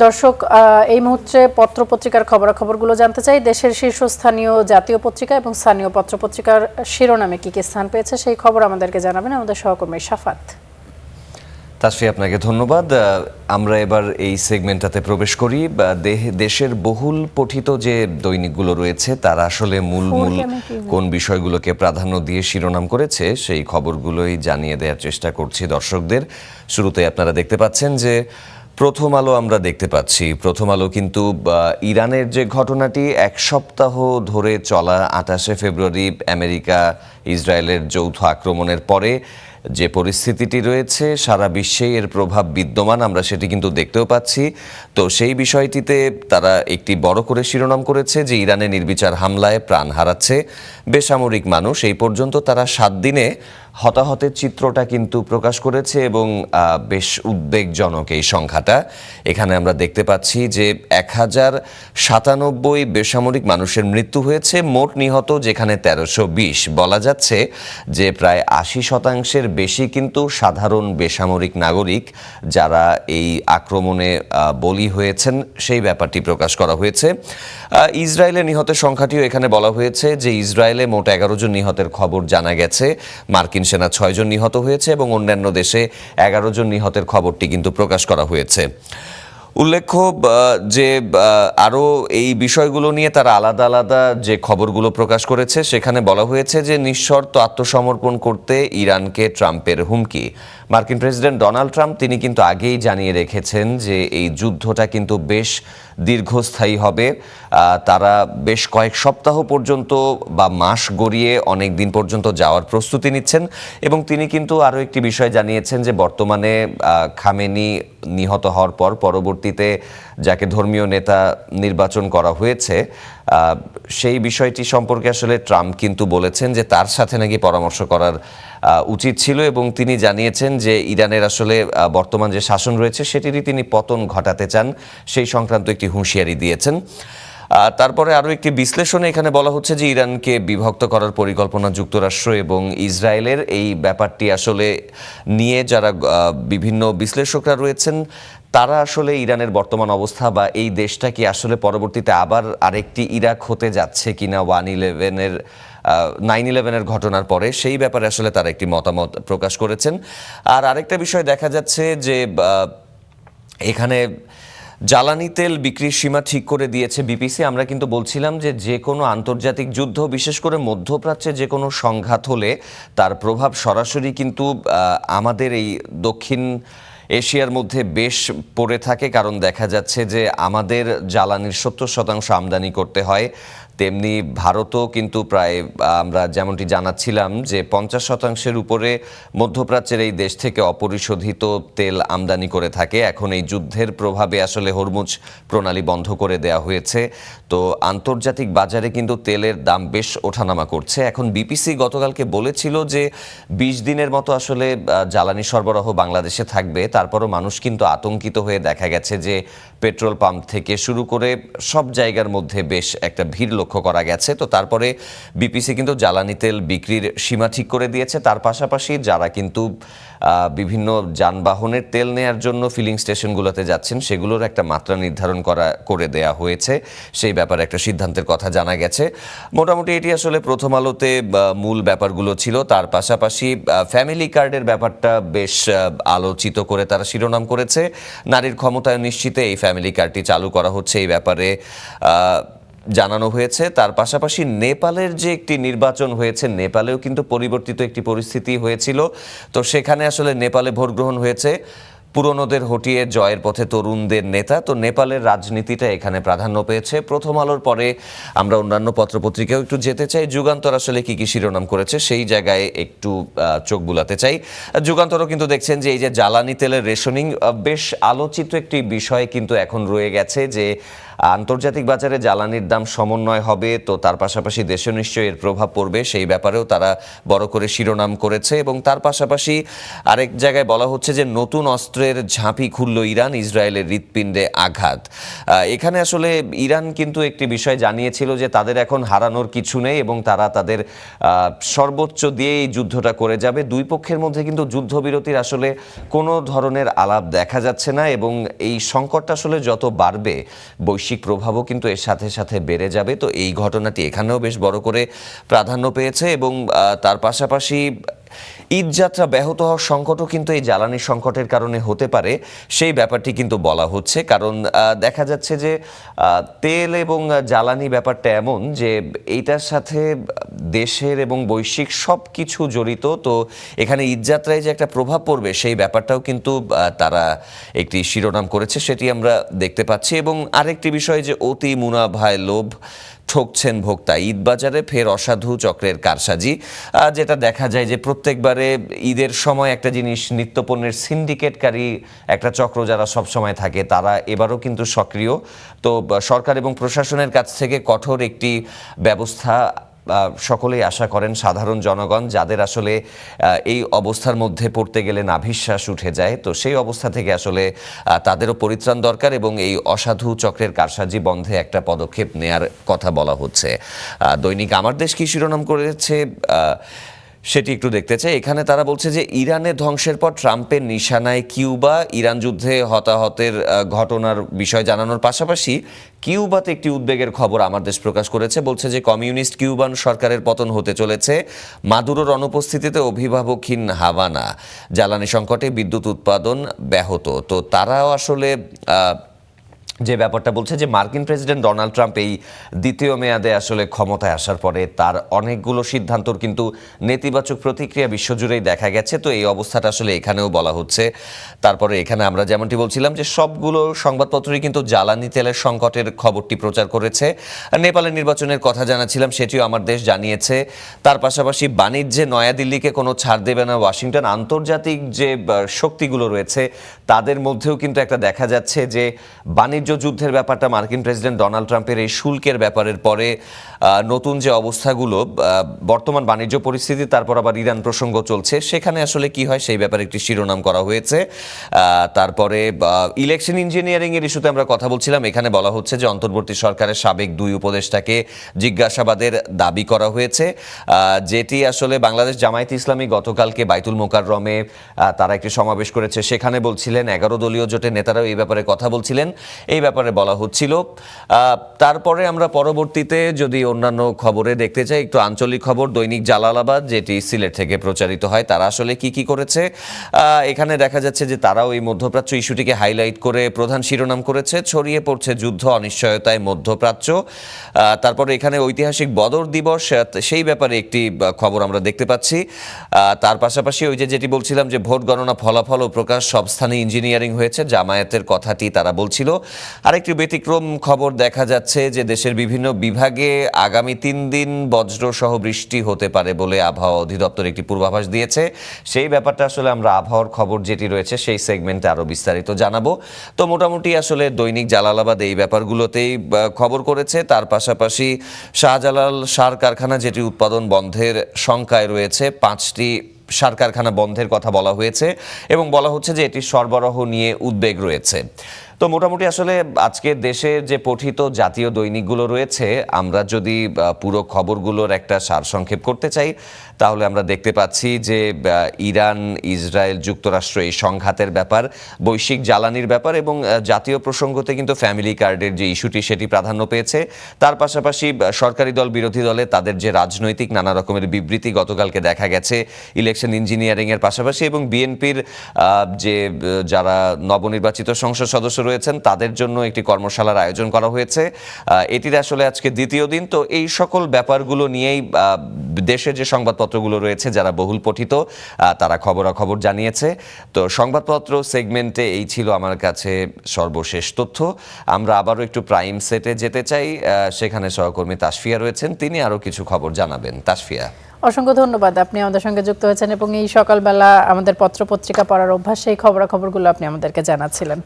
দর্শক, এই মুহূর্তে পত্রপত্রিকার খবরাখবরগুলো জানতে চাই। দেশের শীর্ষস্থানীয় জাতীয় পত্রিকা এবং স্থানীয় পত্রপত্রিকার শিরোনামে কি কি স্থান পেয়েছে সেই খবর আমাদেরকে জানাবেন আমাদের সহকর্মী শাফাত। তাসফি, আপনাকে ধন্যবাদ। আমরা এবার এই সেগমেন্টটাতে প্রবেশ করি। দেশের বহুল পঠিত যে দৈনিকগুলো রয়েছে তারা আসলে মূল কোন বিষয়গুলোকে প্রাধান্য দিয়ে শিরোনাম করেছে সেই খবরগুলোই জানিয়ে দেওয়ার চেষ্টা করছি দর্শকদের। শুরুতে আপনারা দেখতে পাচ্ছেন যে প্রথম আলো আমরা দেখতে পাচ্ছি। প্রথম আলো কিন্তু ইরানের যে ঘটনাটি এক সপ্তাহ ধরে চলা 28শে ফেব্রুয়ারি আমেরিকা ইসরায়েলের যৌথ আক্রমণের পরে যে পরিস্থিতিটি রয়েছে সারা বিশ্বেই এর প্রভাব বিদ্যমান, আমরা সেটি কিন্তু দেখতেও পাচ্ছি। তো সেই বিষয়টিতে তারা একটি বড় করে শিরোনাম করেছে যে ইরানে নির্বিচার হামলায় প্রাণ হারাচ্ছে বেসামরিক মানুষ। এই পর্যন্ত তারা 7 দিনে হতাহতের চিত্রটা কিন্তু প্রকাশ করেছে এবং বেশ উদ্বেগজনক এই সংখ্যাটা। এখানে আমরা দেখতে পাচ্ছি যে 1097 বেসামরিক মানুষের মৃত্যু হয়েছে, মোট নিহত যেখানে 1320। বলা যাচ্ছে যে প্রায় 80% বেশি কিন্তু সাধারণ বেসামরিক নাগরিক যারা এই আক্রমণে বলি হয়েছেন সেই ব্যাপারটি প্রকাশ করা হয়েছে। ইসরায়েলের নিহতের সংখ্যাটিও এখানে বলা হয়েছে যে ইসরায়েলে মোট 11 জন নিহতের খবর জানা গেছে। মার্কিন সেনা 6 জন নিহত হয়েছে এবং অন্যান্য দেশে 11 জন নিহতের খবরটি কিন্তু প্রকাশ করা হয়েছে। উল্লেখ্য যে আরও এই বিষয়গুলো নিয়ে তারা আলাদা আলাদা যে খবরগুলো প্রকাশ করেছে সেখানে বলা হয়েছে যে নিঃশর্ত আত্মসমর্পণ করতে ইরানকে ট্রাম্পের হুমকি। মার্কিন প্রেসিডেন্ট ডোনাল্ড ট্রাম্প তিনি কিন্তু আগেই জানিয়ে রেখেছেন যে এই যুদ্ধটা কিন্তু বেশ দীর্ঘস্থায়ী হবে। তারা বেশ কয়েক সপ্তাহ পর্যন্ত বা মাস গড়িয়ে অনেক দিন পর্যন্ত যাওয়ার প্রস্তুতি নিচ্ছেন এবং তিনি কিন্তু আরও একটি বিষয় জানিয়েছেন যে বর্তমানে খামেনি নিহত হওয়ার পর পরবর্তীতে যাকে ধর্মীয় নেতা নির্বাচন করা হয়েছে সেই বিষয়টি সম্পর্কে আসলে ট্রাম্প কিন্তু বলেছেন যে তার সাথে নাকি পরামর্শ করার উচিত ছিল এবং তিনি জানিয়েছেন যে ইরানের আসলে বর্তমান যে শাসন রয়েছে সেটিরই তিনি পতন ঘটাতে চান, সেই সংক্রান্ত একটি হুঁশিয়ারি দিয়েছেন। তারপরে আরও একটি বিশ্লেষণে এখানে বলা হচ্ছে যে ইরানকে বিভক্ত করার পরিকল্পনা যুক্তরাষ্ট্র এবং ইসরায়েলের। এই ব্যাপারটি আসলে নিয়ে যারা বিভিন্ন বিশ্লেষকরা রয়েছেন তারা আসলে ইরানের বর্তমান অবস্থা বা এই দেশটা কি আসলে পরবর্তীতে আবার আরেকটি ইরাক হতে যাচ্ছে কিনা 9/11-এর ঘটনার পরে, সেই ব্যাপারে আসলে তারা একটি মতামত প্রকাশ করেছেন। আর আরেকটা বিষয় দেখা যাচ্ছে যে এখানে জ্বালানি তেল বিক্রির সীমা ঠিক করে দিয়েছে বিপিসি। আমরা কিন্তু বলছিলাম যে যে কোনো আন্তর্জাতিক যুদ্ধ, বিশেষ করে মধ্যপ্রাচ্যে যে কোনো সংঘাত হলে তার প্রভাব সরাসরি কিন্তু আমাদের এই দক্ষিণ এশিয়ার মধ্যে বেশ পড়ে থাকে, কারণ দেখা যাচ্ছে যে আমাদের জ্বালানির 70% আমদানি করতে হয়। তেমনি ভারতও কিন্তু প্রায় আমরা যেমনটি জানাচ্ছিলাম যে 50% উপরে মধ্যপ্রাচ্যের এই দেশ থেকে অপরিশোধিত তেল আমদানি করে থাকে। এখন এই যুদ্ধের প্রভাবে আসলে হরমুজ প্রণালী বন্ধ করে দেওয়া হয়েছে। তো আন্তর্জাতিক বাজারে কিন্তু তেলের দাম বেশ ওঠানামা করছে। এখন বিপিসি গতকালকে বলেছিল যে 20 দিনের মতো আসলে জ্বালানি সরবরাহ বাংলাদেশে থাকবে। তারপরও মানুষ কিন্তু আতঙ্কিত হয়ে দেখা গেছে যে পেট্রোল পাম্প থেকে শুরু করে সব জায়গার মধ্যে বেশ একটা ভিড় লক্ষ্য করা গেছে। তো তারপরে বিপিসি কিন্তু জ্বালানি তেল বিক্রির সীমা ঠিক করে দিয়েছে। তার পাশাপাশি যারা কিন্তু বিভিন্ন যানবাহনের তেল নেয়ার জন্য ফিলিং স্টেশনগুলোতে যাচ্ছেন সেগুলোর একটা মাত্রা নির্ধারণ করে দেয়া হয়েছে, সেই ব্যাপারে একটা সিদ্ধান্তের কথা জানা গেছে। মোটামুটি এটি আসলে প্রথম আলোতে মূল ব্যাপারগুলো ছিল। তার পাশাপাশি ফ্যামিলি কার্ডের ব্যাপারটা বেশ আলোচিত করে তারা শিরোনাম করেছে। নারীর ক্ষমতায়ন নিশ্চিতে এই ফ্যামিলি কার্ডটি চালু করা হচ্ছে, এই ব্যাপারে জানানো হয়েছে। তার পাশাপাশি নেপালের যে একটি নির্বাচন হয়েছে, নেপালেও কিন্তু পরিবর্তিত একটি পরিস্থিতি হয়েছিল। তো সেখানে আসলে নেপালে ভোট গ্রহণ হয়েছে পুরনোদের হটিয়ে জয়ের পথে তরুণদের নেতা। তো নেপালের রাজনীতিটা এখানে প্রাধান্য পেয়েছে। প্রথম আলোর পরে আমরা অন্যান্য পত্রপত্রিকাও একটু যেতে চাই। যুগান্তর আসলে কি কি শিরোনাম করেছে সেই জায়গায় একটু চোখ বুলাতে চাই। যুগান্তরও কিন্তু দেখছেন যে এই যে জ্বালানি তেলের রেশনিং বেশ আলোচিত একটি বিষয় কিন্তু এখন রয়ে গেছে যে আন্তর্জাতিক বাজারে জ্বালানির দাম সমন্বয় হবে, তো তার পাশাপাশি দেশে নিশ্চয়ই এর প্রভাব পড়বে, সেই ব্যাপারেও তারা বড় করে শিরোনাম করেছে। এবং তার পাশাপাশি আরেক জায়গায় বলা হচ্ছে যে নতুন অস্ত্রের সমুদ্রের ঝাঁপি খুলল ইরান, ইসরায়েলের হৃৎপিণ্ডে আঘাত। এখানে আসলে ইরান কিন্তু একটি বিষয় জানিয়েছিল যে তাদের এখন হারানোর কিছু নেই এবং তারা তাদের সর্বোচ্চ দিয়ে এই যুদ্ধটা করে যাবে। দুই পক্ষের মধ্যে কিন্তু যুদ্ধবিরতির আসলে কোনো ধরনের আলাপ দেখা যাচ্ছে না এবং এই সংকটটা আসলে যত বাড়বে বৈশ্বিক প্রভাবও কিন্তু এর সাথে সাথে বেড়ে যাবে। তো এই ঘটনাটি এখানেও বেশ বড় করে প্রাধান্য পেয়েছে এবং তার পাশাপাশি ঈদযাত্রা ব্যাহত হওয়ার সংকটও কিন্তু এই জ্বালানি সংকটের কারণে হতে পারে, সেই ব্যাপারটি কিন্তু বলা হচ্ছে। কারণ দেখা যাচ্ছে যে তেল এবং জ্বালানি ব্যাপারটা এমন যে এইটার সাথে দেশের এবং বৈশ্বিক সব কিছু জড়িত। তো এখানে ঈদযাত্রায় যে একটা প্রভাব পড়বে সেই ব্যাপারটাও কিন্তু তারা একটি শিরোনাম করেছে, সেটি আমরা দেখতে পাচ্ছি। এবং আরেকটি বিষয় যে অতি মুনাফায় লোভ, ঠকছেন ভোক্তা, ঈদ বাজারে ফের অসাধু চক্রের কারসাজি। যেটা দেখা যায় যে প্রত্যেকবারে ঈদের সময় একটা জিনিস, নিত্যপণ্যের সিন্ডিকেটকারী একটা চক্র যারা সব সময় থাকে তারা এবারও কিন্তু সক্রিয়। তো সরকার এবং প্রশাসনের কাছ থেকে কঠোর একটি ব্যবস্থা সকলেই আশা করেন, সাধারণ জনগণ যাদের আসলে এই অবস্থার মধ্যে পড়তে গেলে নাভিশ্বাস উঠে যায়। তো সেই অবস্থা থেকে আসলে তাদেরও পরিত্রাণ দরকার এবং এই অসাধু চক্রের কারসাজি বন্ধে একটা পদক্ষেপ নেয়ার কথা বলা হচ্ছে। দৈনিক আমার দেশ কি শিরোনাম করেছে সেটি একটু দেখতে চাই। এখানে তারা বলছে যে ইরানের ধ্বংসের পর ট্রাম্পের নিশানায় কিউবা, ইরান যুদ্ধে হতাহতের ঘটনার বিষয় জানানোর পাশাপাশি কিউবাতে একটি উদ্বেগের খবর আমার দেশ প্রকাশ করেছে। বলছে যে কমিউনিস্ট কিউবান সরকারের পতন হতে চলেছে, মাদুরোর অনুপস্থিতিতে অভিভাবকহীন হাভানা, জ্বালানি সংকটে বিদ্যুৎ উৎপাদন ব্যাহত। তো তারাও আসলে যে ব্যাপারটা বলছে যে মার্কিন প্রেসিডেন্ট ডোনাল্ড ট্রাম্প এই দ্বিতীয় মেয়াদে আসলে ক্ষমতায় আসার পরে তার অনেকগুলো সিদ্ধান্তর কিন্তু নেতিবাচক প্রতিক্রিয়া বিশ্বজুড়েই দেখা গেছে। তো এই অবস্থাটা আসলে এখানেও বলা হচ্ছে। তারপরে এখানে আমরা যেমনটি বলছিলাম যে সবগুলো সংবাদপত্রই কিন্তু জ্বালানি তেলের সংকটের খবরটি প্রচার করেছে। নেপালের নির্বাচনের কথা জানাচ্ছিলাম, সেটিও আমার দেশ জানিয়েছে। তার পাশাপাশি বাণিজ্যে নয়াদিল্লিকে কোনো ছাড় দেবে না ওয়াশিংটন। আন্তর্জাতিক যে শক্তিগুলো রয়েছে তাদের মধ্যেও কিন্তু একটা দেখা যাচ্ছে যে বাণিজ্য যুদ্ধের ব্যাপারটা, মার্কিন প্রেসিডেন্ট ডোনাল্ড ট্রাম্পের এই শুল্কের ব্যাপারের পরে নতুন যে অবস্থাগুলো, বর্তমান বাণিজ্য পরিস্থিতি, তারপর আবার ইরান প্রসঙ্গ চলছে, সেখানে আসলে কি হয় সেই ব্যাপারে একটি শিরোনাম করা হয়েছে। তারপরে ইলেকশন ইঞ্জিনিয়ারিং এর ইস্যুতে আমরা কথা বলছিলাম। এখানে বলা হচ্ছে যে অন্তর্বর্তী সরকারের সাবেক দুই উপদেষ্টাকে জিজ্ঞাসাবাদের দাবি করা হয়েছে, যেটি আসলে বাংলাদেশ জামায়াত ইসলামী গতকালকে বাইতুল মোকাররমে তারা একটি সমাবেশ করেছে, সেখানে বলছিলেন 11 দলীয় জোটের নেতারাও এই ব্যাপারে কথা বলছিলেন, এই ব্যাপারে বলা হচ্ছিল। তারপরে আমরা পরবর্তীতে যদি অন্যান্য খবরে দেখতে চাই, একটু আঞ্চলিক খবর, দৈনিক জালালাবাদ যেটি সিলেট থেকে প্রচারিত হয়, তারা আসলে কি করেছে এখানে দেখা যাচ্ছে যে তারাও এই মধ্যপ্রাচ্য ইস্যুটিকে হাইলাইট করে প্রধান শিরোনাম করেছে, ছড়িয়ে পড়ছে যুদ্ধ অনিশ্চয়তায় মধ্যপ্রাচ্য। তারপরে এখানে ঐতিহাসিক বদর দিবস, সেই ব্যাপারে একটি খবর আমরা দেখতে পাচ্ছি। তার পাশাপাশি ওই যেটি বলছিলাম যে ভোট গণনা ফলাফল ও প্রকাশ সব স্থানে ইঞ্জিনিয়ারিং হয়েছে, জামায়াতের কথাটি তারা বলছিল। আরেকটি ব্যতিক্রম খবর দেখা যাচ্ছে যে দেশের বিভিন্ন বিভাগে আগামী 3 দিন বজ্রসহ বৃষ্টি হতে পারে বলে আবহাওয়া অধিদপ্তর একটি পূর্বাভাস দিয়েছে। সেই ব্যাপারটা আসলে আমরা আবহাওয়ার খবর যেটি রয়েছে সেই সেগমেন্টে আরো বিস্তারিত জানাবো। তো মোটামুটি আসলে দৈনিক জালালাবাদ এই ব্যাপারগুলোতেই খবর করেছে। তার পাশাপাশি শাহজালাল সার কারখানা যেটি উৎপাদন বন্ধের শঙ্কায় রয়েছে, 5টি সার কারখানা বন্ধের কথা বলা হয়েছে এবং বলা হচ্ছে যে এটি সরবরাহ নিয়ে উদ্বেগ রয়েছে। তো মোটামুটি আসলে আজকে দেশের যে পঠিত জাতীয় দৈনিকগুলো রয়েছে, আমরা যদি পুরো খবরগুলোর একটা সারসংক্ষেপ করতে চাই তাহলে আমরা দেখতে পাচ্ছি যে ইরান, ইসরায়েল, যুক্তরাষ্ট্র এই সংঘাতের ব্যাপার, বৈশ্বিক জ্বালানির ব্যাপার এবং জাতীয় প্রসঙ্গতে কিন্তু ফ্যামিলি কার্ডের যে ইস্যুটি সেটি প্রাধান্য পেয়েছে। তার পাশাপাশি সরকারি দল, বিরোধী দলে তাদের যে রাজনৈতিক নানা রকমের বিবৃতি গতকালকে দেখা গেছে ইলেকশন ইঞ্জিনিয়ারিংয়ের পাশাপাশি, এবং বিএনপির যে যারা নবনির্বাচিত সংসদ সদস্য রয়েছেন তাদের জন্য একটি কর্মশালার আয়োজন করা হয়েছে। এটির আসলে আজকে দ্বিতীয় দিন। তো এই সকল ব্যাপারগুলো নিয়েই দেশের যে সংবাদপত্রগুলো রয়েছে যারা বহুল পঠিত তারা খবরাখবর জানিয়েছে। তো সংবাদপত্র সেগমেন্টে এই ছিল আমার কাছে সর্বশেষ তথ্য। আমরা আবারও একটু প্রাইম সেটে যেতে চাই, সেখানে সহকর্মী তাসফিয়া রয়েছেন, তিনি আরও কিছু খবর জানাবেন। তাসফিয়া, অসংখ্য ধন্যবাদ, আপনি আমাদের সঙ্গে যুক্ত হয়েছেন এবং এই সকালবেলা আমাদের পত্রপত্রিকা পড়ার অভ্যাস, সেই খবরাখবরগুলো আপনি আমাদেরকে জানাচ্ছিলেন।